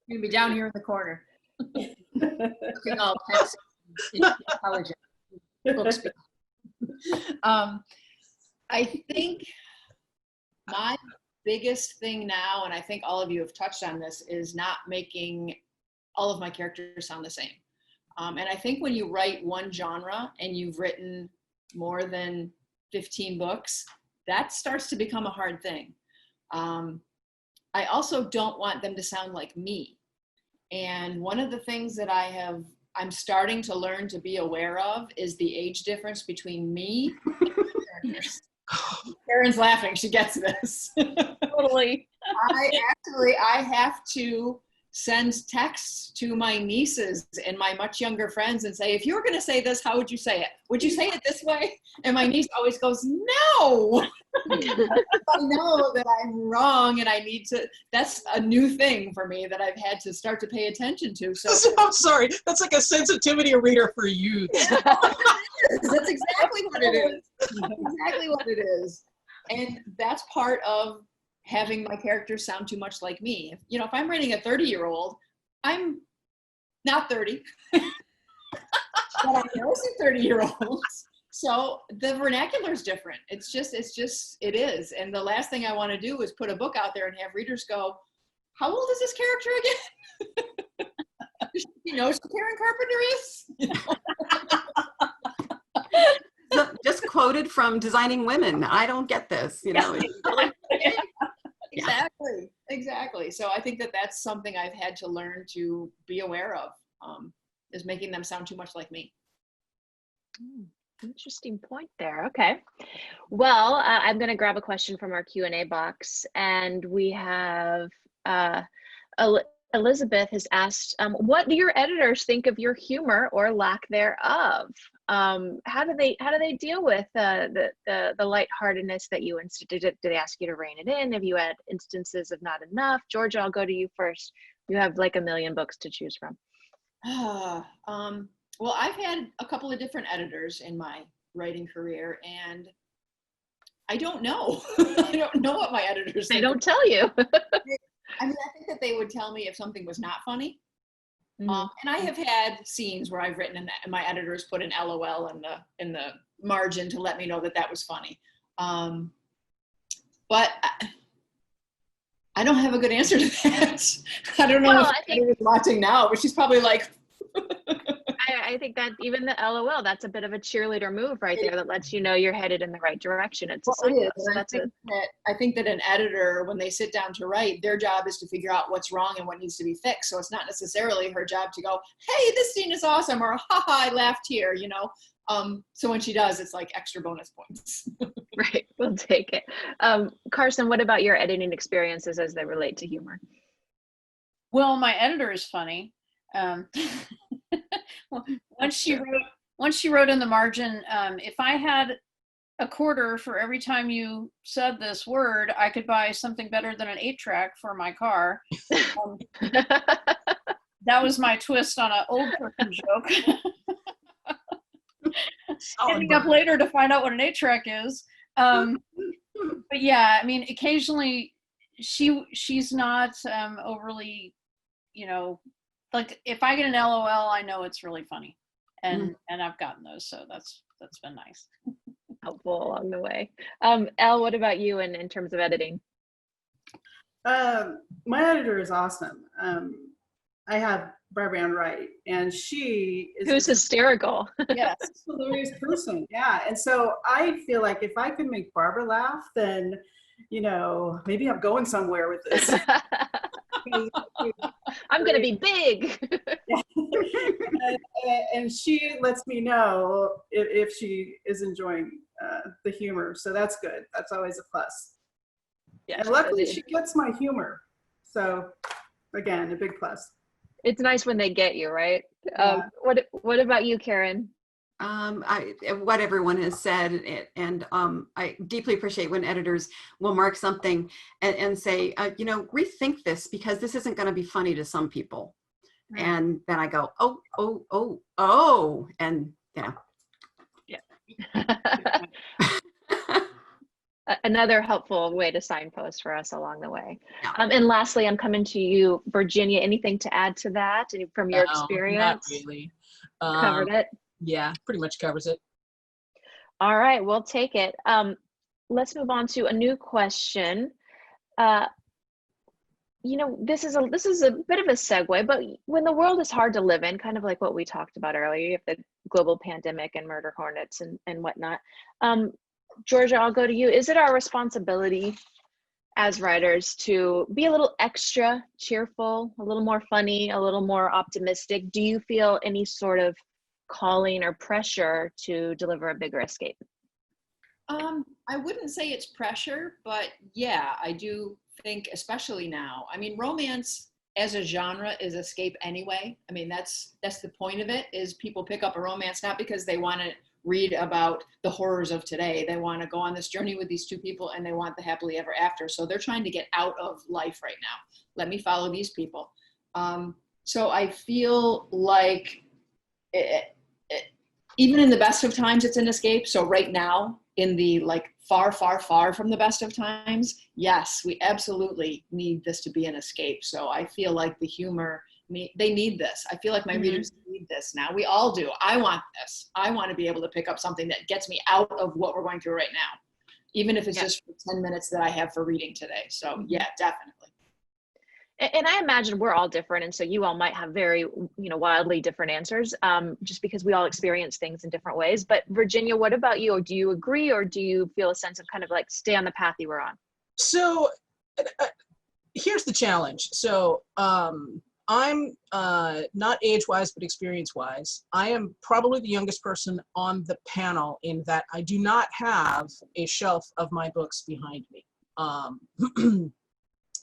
going to be down here in the corner. Looking all pensive and intelligent. I think my biggest thing now, and I think all of you have touched on this, is not making all of my characters sound the same. And I think when you write one genre and you've written more than 15 books, that starts to become a hard thing. I also don't want them to sound like me. And one of the things that I'm starting to learn to be aware of is the age difference between me and characters. Karen's laughing, she gets this. Totally. I have to send texts to my nieces and my much younger friends and say, if you were going to say this, how would you say it? Would you say it this way? And my niece always goes, no. I know that I'm wrong and I need to, that's a new thing for me that I've had to start to pay attention to. So I'm sorry, that's like a sensitivity reader for youth. That's exactly what it is. Exactly what it is. And that's part of having my characters sound too much like me. You know, if I'm writing a 30-year-old, I'm not 30, but I know some 30-year-olds. So the vernacular is different. It is. And the last thing I want to do is put a book out there and have readers go, how old is this character again? You know who Karen Carpenter is? So, just quoted from Designing Women. I don't get this, you know. It's really- Exactly. So I think that that's something I've had to learn to be aware of, is making them sound too much like me. Interesting point there. Okay. Well, I'm going to grab a question from our Q&A box, and we have Elizabeth has asked, what do your editors think of your humor or lack thereof? How do they deal with the lightheartedness that you instituted? Do they ask you to rein it in? Have you had instances of not enough? Georgia, I'll go to you first. You have like a million books to choose from. Well, I've had a couple of different editors in my writing career, and I don't know. I don't know what my editors think. They don't tell you. I mean, I think that they would tell me if something was not funny. Mm-hmm. And I have had scenes where I've written and my editors put an LOL in the margin to let me know that that was funny. But I don't have a good answer to that. I don't know if she's watching now, but she's probably like. I think that even the LOL, that's a bit of a cheerleader move right there that lets you know you're headed in the right direction. It's a sign. So I think that an editor, when they sit down to write, their job is to figure out what's wrong and what needs to be fixed. So it's not necessarily her job to go, hey, this scene is awesome, or haha, I laughed here, you know. So when she does, it's like extra bonus points. Right, we'll take it. Carson, what about your editing experiences as they relate to humor? Well, my editor is funny. Once she wrote in the margin, if I had a quarter for every time you said this word, I could buy something better than an 8-track for my car. That was my twist on an old person joke. Ending up later to find out what an 8-track is. But yeah, I mean, occasionally she's not overly, you know, like if I get an LOL, I know it's really funny, and I've gotten those, so that's been nice. Helpful along the way. Elle, what about you in terms of editing? My editor is awesome. I have Barbara Ann Wright, and she is who's hysterical. Yes, a hilarious person. Yeah, and so I feel like if I could make Barbara laugh, then you know maybe I'm going somewhere with this. I'm gonna be big. and she lets me know if she is enjoying the humor, so that's good. That's always a plus. Yes, and luckily she gets my humor, so again, a big plus. It's nice when they get you, right? Yeah. What about you, Karen? What everyone has said, and I deeply appreciate when editors will mark something and say, you know, rethink this because this isn't going to be funny to some people. Right. And then I go, oh, and you know. Yeah. Another helpful way to signpost for us along the way. Yeah. And lastly, I'm coming to you, Virginia. Anything to add to that from your experience? Not really. Covered it? Yeah, pretty much covers it. All right, we'll take it. Let's move on to a new question. You know, this is a bit of a segue, but when the world is hard to live in, kind of like what we talked about earlier, you have the global pandemic and murder hornets and whatnot. Georgia, I'll go to you. Is it our responsibility as writers to be a little extra cheerful, a little more funny, a little more optimistic? Do you feel any sort of calling or pressure to deliver a bigger escape? I wouldn't say it's pressure, but yeah, I do think, especially now, I mean, romance as a genre is escape anyway. I mean, that's the point of it, is people pick up a romance not because they want to read about the horrors of today. They want to go on this journey with these two people and they want the happily ever after. So they're trying to get out of life right now. Let me follow these people. So I feel like even in the best of times, it's an escape. So right now, in the like far, far, far from the best of times, yes, we absolutely need this to be an escape. So I feel like the humor, they need this. I feel like my readers need this now. We all do. I want this. I want to be able to pick up something that gets me out of what we're going through right now, even if it's just for 10 minutes that I have for reading today. So yeah, definitely. And I imagine we're all different, and so you all might have very, wildly different answers, just because we all experience things in different ways. But Virginia, what about you? Or do you agree, or do you feel a sense of kind of like stay on the path you were on? So here's the challenge. So I'm not age-wise, but experience-wise. I am probably the youngest person on the panel in that I do not have a shelf of my books behind me.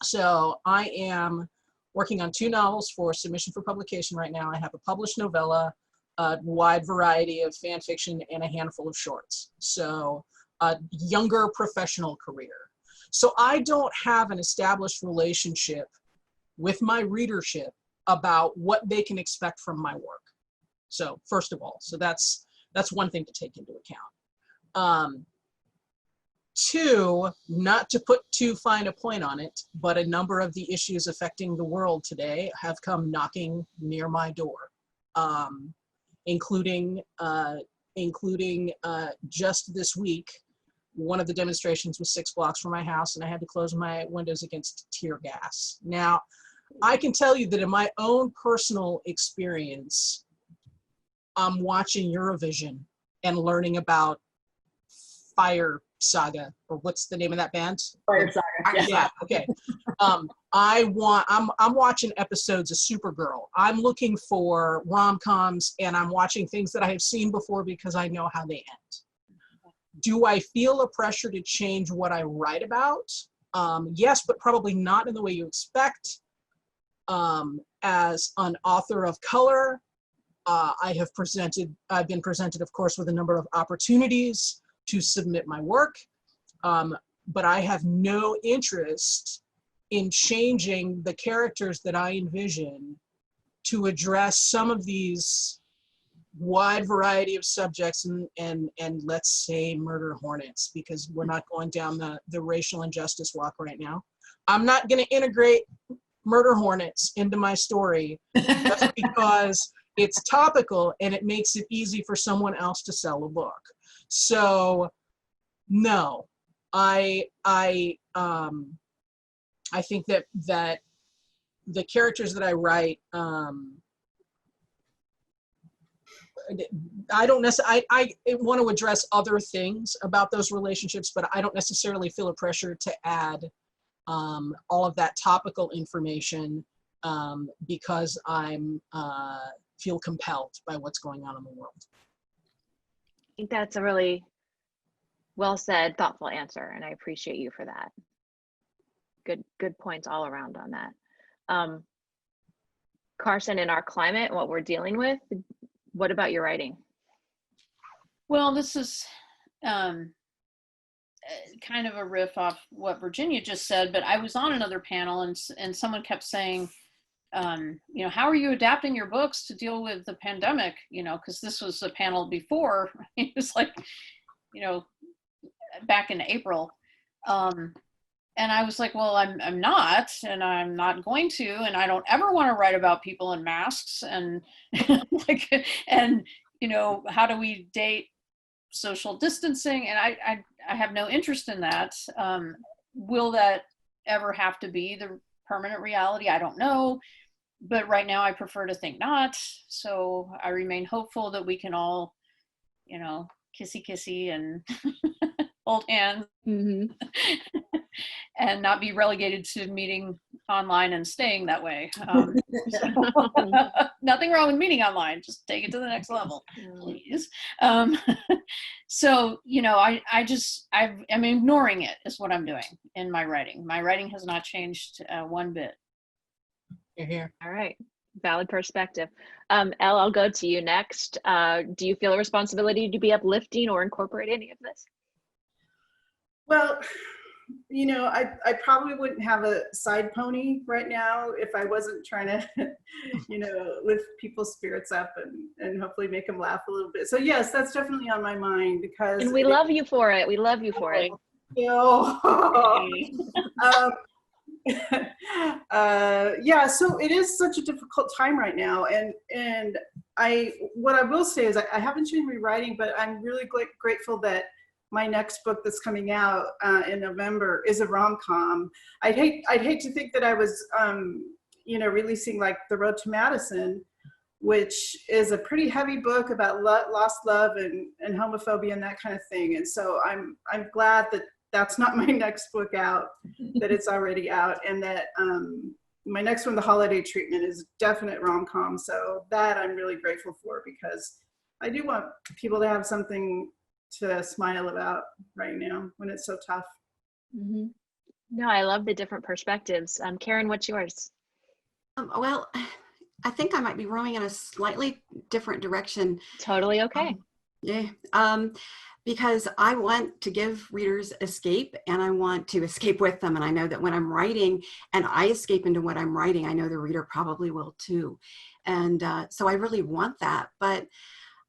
So I am working on 2 novels for submission for publication right now. I have a published novella, a wide variety of fan fiction, and a handful of shorts. So a younger professional career. So I don't have an established relationship with my readership about what they can expect from my work. So first of all, so that's one thing to take into account. 2, not to put too fine a point on it, but a number of the issues affecting the world today have come knocking near my door, including just this week. One of the demonstrations was 6 blocks from my house, and I had to close my windows against tear gas. Now, I can tell you that in my own personal experience, I'm watching Eurovision and learning about Fire Saga, or what's the name of that band? Fire Saga. Yeah. Okay. I'm watching episodes of Supergirl. I'm looking for rom-coms, and I'm watching things that I have seen before because I know how they end. Do I feel a pressure to change what I write about? Yes, but probably not in the way you expect. As an author of color, I've been presented, of course, with a number of opportunities to submit my work, but I have no interest in changing the characters that I envision to address some of these wide variety of subjects and let's say murder hornets, because we're not going down the racial injustice walk right now. I'm not going to integrate murder hornets into my story just because it's topical and it makes it easy for someone else to sell a book. So no, I think that the characters that I write, I don't necessarily, I want to address other things about those relationships, but I don't necessarily feel a pressure to add all of that topical information because I'm feel compelled by what's going on in the world. I think that's a really well said, thoughtful answer, and I appreciate you for that. Good points all around on that. Carson, in our climate, what we're dealing with, what about your writing? Well, this is kind of a riff off what Virginia just said, but I was on another panel and someone kept saying, how are you adapting your books to deal with the pandemic? Because this was a panel before. It was like, back in April. And I was like, well, I'm not, and I'm not going to, and I don't ever want to write about people in masks and how do we date social distancing? And I have no interest in that. Will that ever have to be the permanent reality? I don't know. But right now I prefer to think not. So I remain hopeful that we can all, kissy and hold hands. Mm-hmm. And not be relegated to meeting online and staying that way. Nothing wrong with meeting online, just take it to the next level, please. So, I'm ignoring it is what I'm doing in my writing. My writing has not changed one bit. You're here. All right, valid perspective. Elle, I'll go to you next. Do you feel a responsibility to be uplifting or incorporate any of this? Well, I probably wouldn't have a side pony right now if I wasn't trying to, lift people's spirits up and hopefully make them laugh a little bit. So yes, that's definitely on my mind because. And we love you for it. We love you for it. Yeah, so it is such a difficult time right now, and what I will say is I haven't been rewriting, but I'm really grateful that my next book that's coming out in November is a rom-com. I'd hate to think that I was, releasing like The Road to Madison, which is a pretty heavy book about lost love and homophobia and that kind of thing. And so I'm glad that that's not my next book out, that it's already out, and that my next one, The Holiday Treatment, is definite rom-com. So that I'm really grateful for, because I do want people to have something to smile about right now when it's so tough. Mm-hmm. No, I love the different perspectives. Karen, what's yours? Well, I think I might be rowing in a slightly different direction. Totally okay. Because I want to give readers escape, and I want to escape with them. And I know that when I'm writing and I escape into what I'm writing, I know the reader probably will too. And so I really want that. But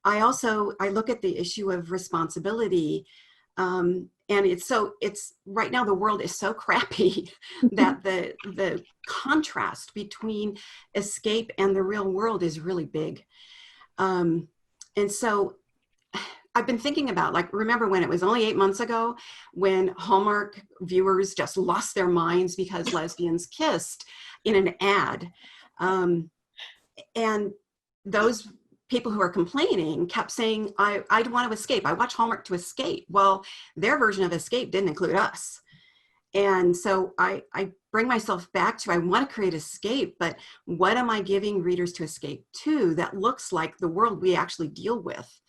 I look at the issue of responsibility. And it's right now the world is so crappy that the contrast between escape and the real world is really big. And so I've been thinking about, like, remember when it was only 8 months ago when Hallmark viewers just lost their minds because lesbians kissed in an ad. And those people who are complaining kept saying, I want to escape. I watch Hallmark to escape. Well, their version of escape didn't include us. And so I bring myself back to, I want to create escape, but what am I giving readers to escape to that looks like the world we actually deal with?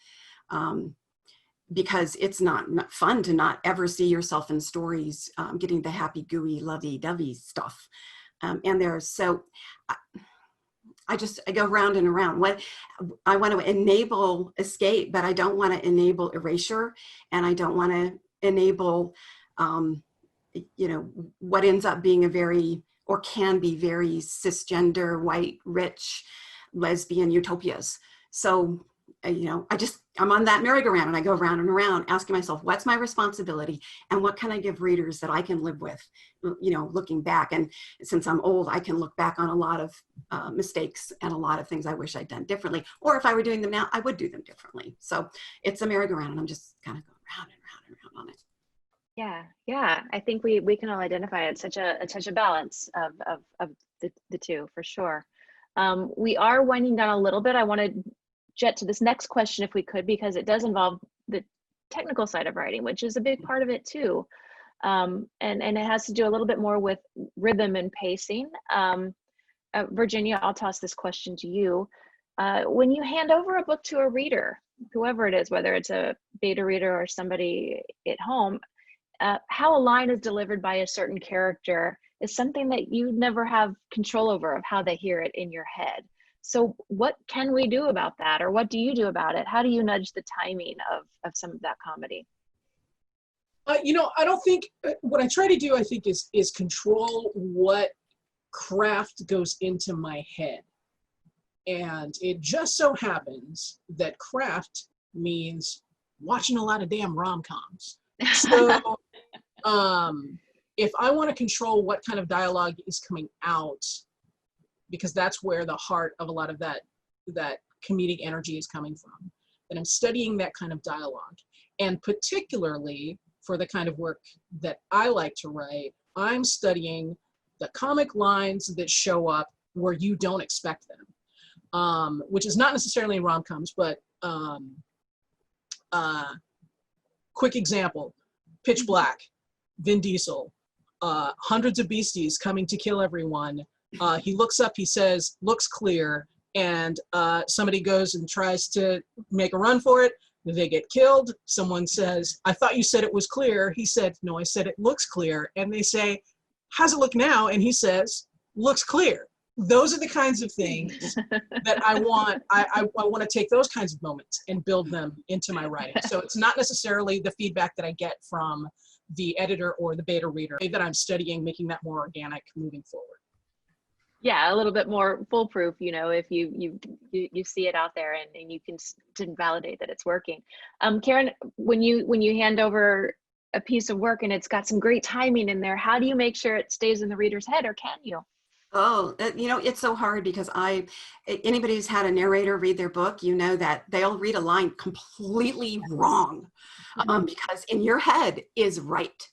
Because it's not fun to not ever see yourself in stories getting the happy, gooey, lovey-dovey stuff. I go round and around. I want to enable escape, but I don't want to enable erasure, and I don't want to enable, what ends up being a very, or can be very cisgender, white, rich, lesbian utopias. So, I'm on that merry-go-round, and I go round and around asking myself, what's my responsibility and what can I give readers that I can live with, looking back. And since I'm old, I can look back on a lot of mistakes and a lot of things I wish I'd done differently. Or if I were doing them now, I would do them differently. So it's a merry-go-round, and I'm just kind of going round and round and round on it. Yeah. I think we can all identify it. Such a balance of the two, for sure. We are winding down a little bit. I want to jet to this next question if we could, because it does involve the technical side of writing, which is a big part of it too. And it has to do a little bit more with rhythm and pacing. Virginia, I'll toss this question to you. When you hand over a book to a reader, whoever it is, whether it's a beta reader or somebody at home, how a line is delivered by a certain character is something that you never have control over, of how they hear it in your head. So what can we do about that? Or what do you do about it? How do you nudge the timing of some of that comedy? I don't think, what I try to do, I think, is control what craft goes into my head. And it just so happens that craft means watching a lot of damn rom-coms. So if I want to control what kind of dialogue is coming out, because that's where the heart of a lot of that comedic energy is coming from, and I'm studying that kind of dialogue. And particularly for the kind of work that I like to write, I'm studying the comic lines that show up where you don't expect them, which is not necessarily in rom-coms, but quick example, Pitch Black, Vin Diesel, hundreds of beasties coming to kill everyone. He looks up, he says, looks clear, and somebody goes and tries to make a run for it. They get killed. Someone says, I thought you said it was clear. He said, no, I said it looks clear. And they say, how's it look now? And he says, looks clear. Those are the kinds of things that I want. I want to take those kinds of moments and build them into my writing. So it's not necessarily the feedback that I get from the editor or the beta reader that I'm studying, making that more organic moving forward. Yeah, a little bit more foolproof, if you see it out there and you can validate that it's working. Karen, when you hand over a piece of work and it's got some great timing in there, how do you make sure it stays in the reader's head, or can you? Oh, it's so hard because anybody who's had a narrator read their book, you know that they'll read a line completely wrong, because in your head is right.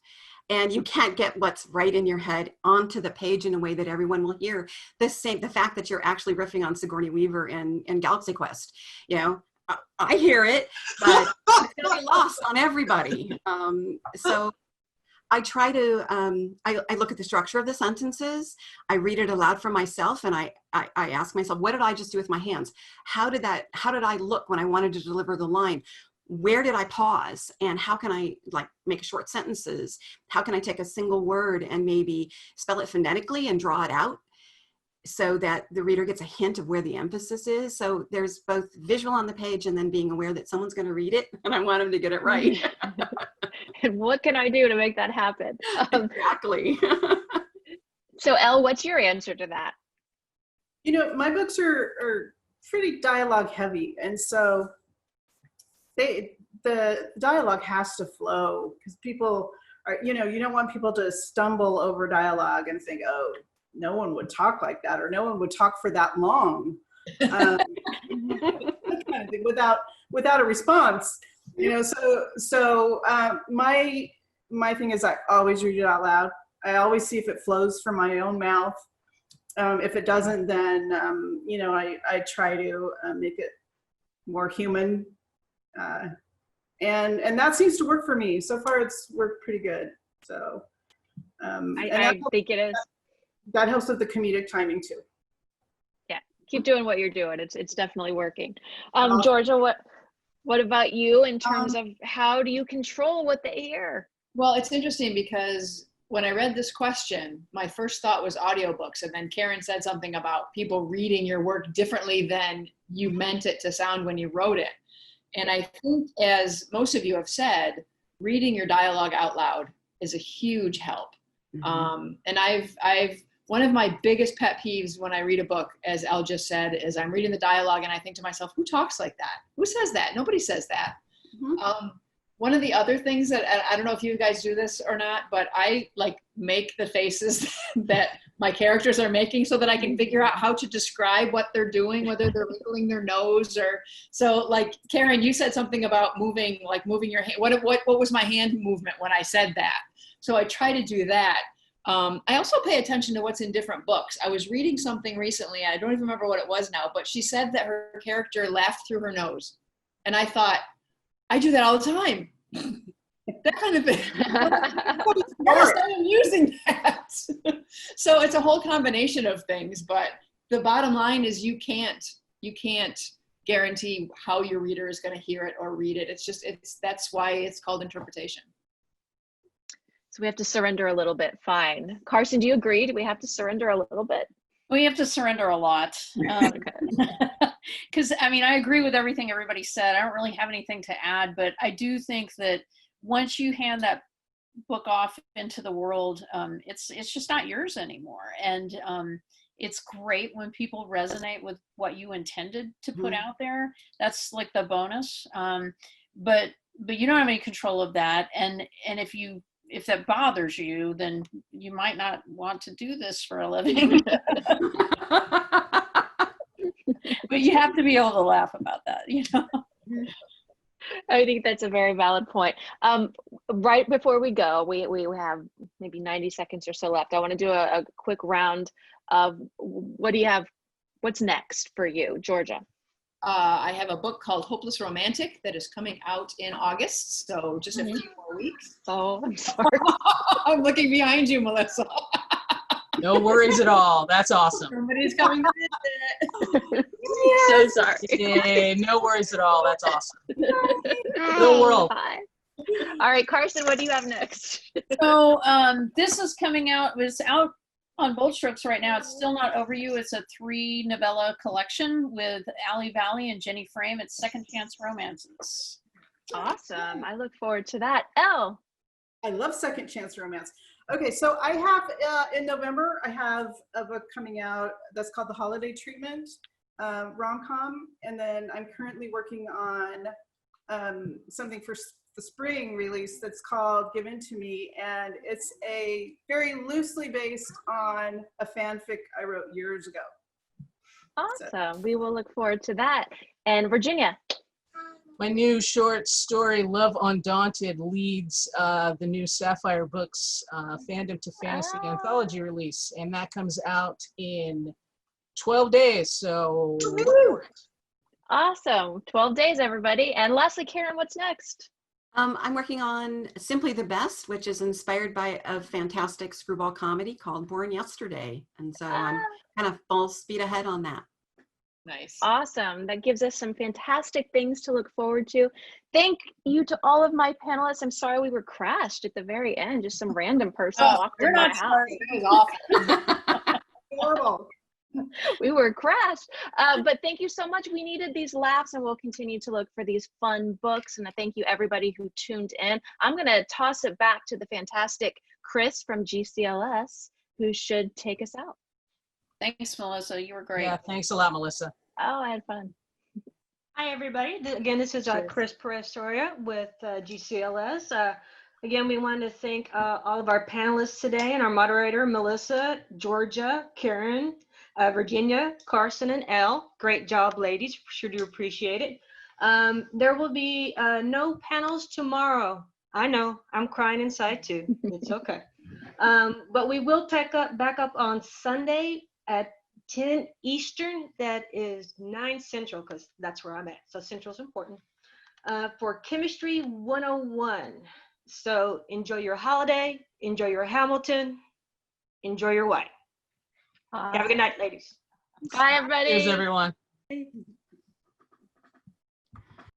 And you can't get what's right in your head onto the page in a way that everyone will hear. The fact that you're actually riffing on Sigourney Weaver and Galaxy Quest, I hear it, but it's going to be lost on everybody. So I try to, I look at the structure of the sentences, I read it aloud for myself, and I ask myself, what did I just do with my hands? How did I look when I wanted to deliver the line? Where did I pause? And how can I make short sentences? How can I take a single word and maybe spell it phonetically and draw it out so that the reader gets a hint of where the emphasis is? So there's both visual on the page and then being aware that someone's going to read it and I want them to get it right. And what can I do to make that happen? Exactly. So Elle, what's your answer to that? My books are pretty dialogue heavy. And so the dialogue has to flow because people are, you don't want people to stumble over dialogue and think, oh, no one would talk like that, or no one would talk for that long, that kind of thing, without a response. So my thing is I always read it out loud. I always see if it flows from my own mouth. If it doesn't, then I try to make it more human. And that seems to work for me. So far, it's worked pretty good. So I think it is. That helps with the comedic timing too. Yeah, keep doing what you're doing. It's definitely working. Georgia, what about you in terms of how do you control what they hear? Well, it's interesting because when I read this question, my first thought was audiobooks. And then Karen said something about people reading your work differently than you meant it to sound when you wrote it. And I think, as most of you have said, reading your dialogue out loud is a huge help. Mm-hmm. And I've one of my biggest pet peeves when I read a book, as Elle just said, is I'm reading the dialogue and I think to myself, who talks like that? Who says that? Nobody says that. Mm-hmm. One of the other things that, I don't know if you guys do this or not, but I make the faces that my characters are making so that I can figure out how to describe what they're doing, whether they're wriggling their nose or so. Karen, you said something about moving your hand. What was my hand movement when I said that? So I try to do that. I also pay attention to what's in different books. I was reading something recently, I don't even remember what it was now, but she said that her character laughed through her nose. And I thought, I do that all the time. That kind of thing. I'm using that. So it's a whole combination of things, but the bottom line is you can't guarantee how your reader is going to hear it or read it. That's why it's called interpretation. So we have to surrender a little bit. Fine. Carson, do you agree? Do we have to surrender a little bit? We have to surrender a lot. Because, I agree with everything everybody said. I don't really have anything to add, but I do think that once you hand that book off into the world, it's just not yours anymore. And it's great when people resonate with what you intended to put out there. That's like the bonus. But you don't have any control of that. And if that bothers you, then you might not want to do this for a living. But you have to be able to laugh about that, I think that's a very valid point. Right before we go, we have maybe 90 seconds or so left. I want to do a quick round of what do you have? What's next for you, Georgia? I have a book called Hopeless Romantic that is coming out in August, so just a few more weeks. Oh, I'm sorry. I'm looking behind you, Melissa. No worries at all. That's awesome. Somebody's coming to visit. So sorry. Yeah, no worries at all. That's awesome. The world. Hi. All right, Carson, what do you have next? So this is coming out. It's out on Bold Strokes right now. It's Still Not Over You. It's a 3-novella collection with Allie Valley and Jenny Frame. It's Second Chance Romances. Awesome. I look forward to that. Elle. I love Second Chance Romance. Okay, so I have, in November, I have a book coming out that's called The Holiday Treatment, rom-com. And then I'm currently working on something the spring release that's called Given to Me, and it's a very loosely based on a fanfic I wrote years ago. Awesome. We will look forward to that. And Virginia. My new short story, Love Undaunted, leads the new Sapphire Books Fandom to Fantasy anthology release, and that comes out in 12 days, so look for it. Awesome. 12 days, everybody. And lastly, Karen, what's next? I'm working on Simply the Best, which is inspired by a fantastic screwball comedy called Born Yesterday. And so I'm kind of full speed ahead on that. Nice. Awesome. That gives us some fantastic things to look forward to. Thank you to all of my panelists. I'm sorry we were crashed at the very end. Just some random person walked in my house. Sorry. It was awful. Horrible. We were crashed. But thank you so much. We needed these laughs, and we'll continue to look for these fun books. And I thank you everybody who tuned in. I'm going to toss it back to the fantastic Chris from GCLS, who should take us out. Thanks, Melissa. You were great. Yeah, thanks a lot, Melissa. Oh, I had fun. Hi, everybody. Again, this is Cheers. Chris Perez-Soria with GCLS. Again, we want to thank all of our panelists today and our moderator, Melissa, Georgia, Karen, Virginia, Carson, and Elle. Great job, ladies. Sure do appreciate it. There will be no panels tomorrow. I know, I'm crying inside too. It's okay. But we will back up on Sunday at 10 Eastern. That is 9 Central, because that's where I'm at. So Central's important. For Chemistry 101. So enjoy your holiday, enjoy your Hamilton, enjoy your white. Have a good night, ladies. Bye, everybody. Cheers, everyone.